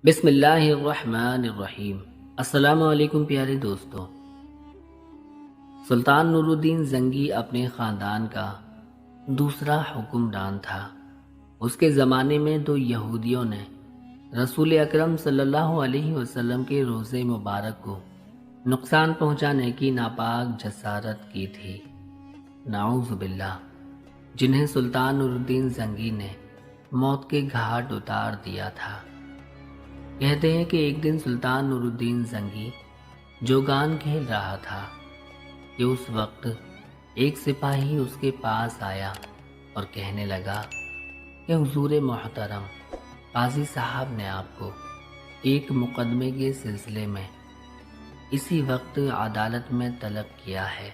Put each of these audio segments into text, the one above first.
بسم اللہ الرحمن الرحیم۔ السلام علیکم پیارے دوستو۔ سلطان نور الدین زنگی اپنے خاندان کا دوسرا حکمران تھا۔ اس کے زمانے میں دو یہودیوں نے رسول اکرم صلی اللہ علیہ وسلم کے روضے مبارک کو نقصان پہنچانے کی ناپاک جسارت کی تھی، نعوذ باللہ، جنہیں سلطان نور الدین زنگی نے موت کے گھاٹ اتار دیا تھا۔ کہتے ہیں کہ ایک دن سلطان نور الدین زنگی جوگان کھیل رہا تھا کہ اس وقت ایک سپاہی اس کے پاس آیا اور کہنے لگا کہ حضور محترم قاضی صاحب نے آپ کو ایک مقدمے کے سلسلے میں اسی وقت عدالت میں طلب کیا ہے۔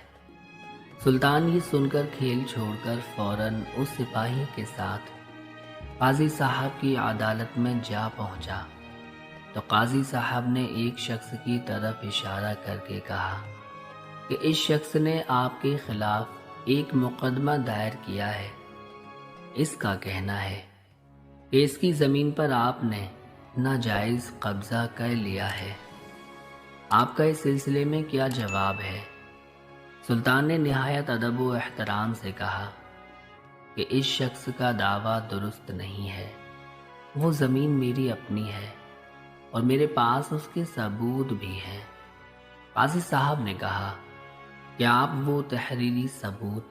سلطان یہ سن کر کھیل چھوڑ کر فوراً اس سپاہی کے ساتھ قاضی صاحب کی عدالت میں جا پہنچا تو قاضی صاحب نے ایک شخص کی طرف اشارہ کر کے کہا کہ اس شخص نے آپ کے خلاف ایک مقدمہ دائر کیا ہے۔ اس کا کہنا ہے کہ اس کی زمین پر آپ نے ناجائز قبضہ کر لیا ہے۔ آپ کا اس سلسلے میں کیا جواب ہے؟ سلطان نے نہایت ادب و احترام سے کہا کہ اس شخص کا دعویٰ درست نہیں ہے۔ وہ زمین میری اپنی ہے اور میرے پاس اس کے ثبوت بھی ہیں۔ قاضی صاحب نے کہا کہ آپ وہ تحریری ثبوت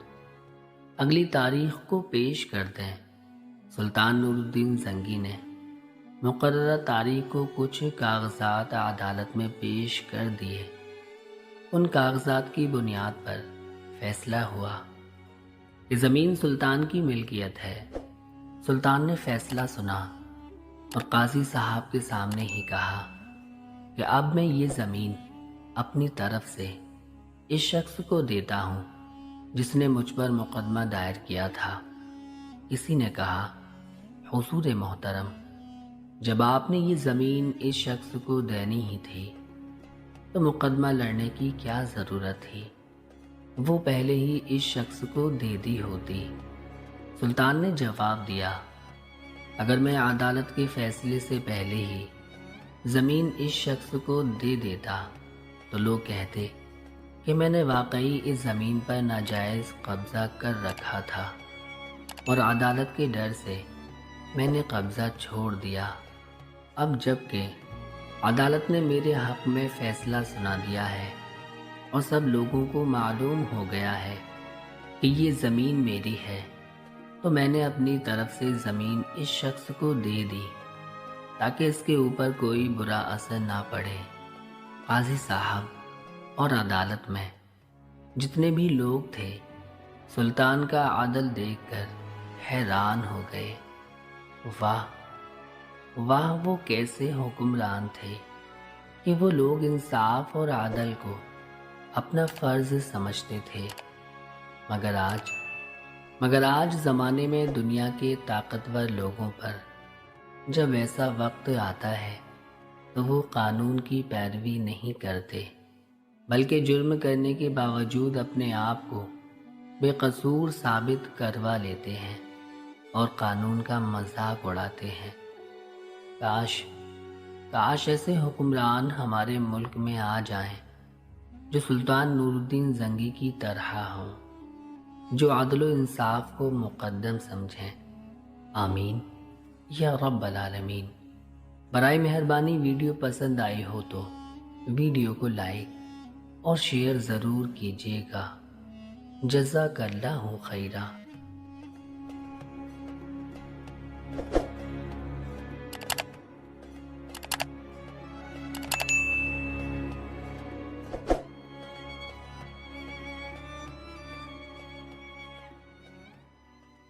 اگلی تاریخ کو پیش کر دیں۔ سلطان نور الدین زنگی نے مقررہ تاریخ کو کچھ کاغذات عدالت میں پیش کر دیے۔ ان کاغذات کی بنیاد پر فیصلہ ہوا کہ زمین سلطان کی ملکیت ہے۔ سلطان نے فیصلہ سنا اور قاضی صاحب کے سامنے ہی کہا کہ اب میں یہ زمین اپنی طرف سے اس شخص کو دیتا ہوں جس نے مجھ پر مقدمہ دائر کیا تھا۔ کسی نے کہا، حضور محترم، جب آپ نے یہ زمین اس شخص کو دینی ہی تھی تو مقدمہ لڑنے کی کیا ضرورت تھی؟ وہ پہلے ہی اس شخص کو دے دی ہوتی۔ سلطان نے جواب دیا، اگر میں عدالت کے فیصلے سے پہلے ہی زمین اس شخص کو دے دیتا تو لوگ کہتے کہ میں نے واقعی اس زمین پر ناجائز قبضہ کر رکھا تھا اور عدالت کے ڈر سے میں نے قبضہ چھوڑ دیا۔ اب جب کہ عدالت نے میرے حق میں فیصلہ سنا دیا ہے اور سب لوگوں کو معلوم ہو گیا ہے کہ یہ زمین میری ہے، تو میں نے اپنی طرف سے زمین اس شخص کو دے دی تاکہ اس کے اوپر کوئی برا اثر نہ پڑے۔ قاضی صاحب اور عدالت میں جتنے بھی لوگ تھے سلطان کا عدل دیکھ کر حیران ہو گئے۔ واہ واہ، وہ کیسے حکمران تھے کہ وہ لوگ انصاف اور عدل کو اپنا فرض سمجھتے تھے۔ مگر آج زمانے میں دنیا کے طاقتور لوگوں پر جب ایسا وقت آتا ہے تو وہ قانون کی پیروی نہیں کرتے، بلکہ جرم کرنے کے باوجود اپنے آپ کو بے قصور ثابت کروا لیتے ہیں اور قانون کا مذاق اڑاتے ہیں۔ کاش ایسے حکمران ہمارے ملک میں آ جائیں جو سلطان نور الدین زنگی کی طرح ہوں، جو عدل و انصاف کو مقدم سمجھیں۔ آمین یا رب العالمین۔ برائے مہربانی ویڈیو پسند آئی ہو تو ویڈیو کو لائک اور شیئر ضرور کیجیے گا۔ جزاک اللہ خیرہ۔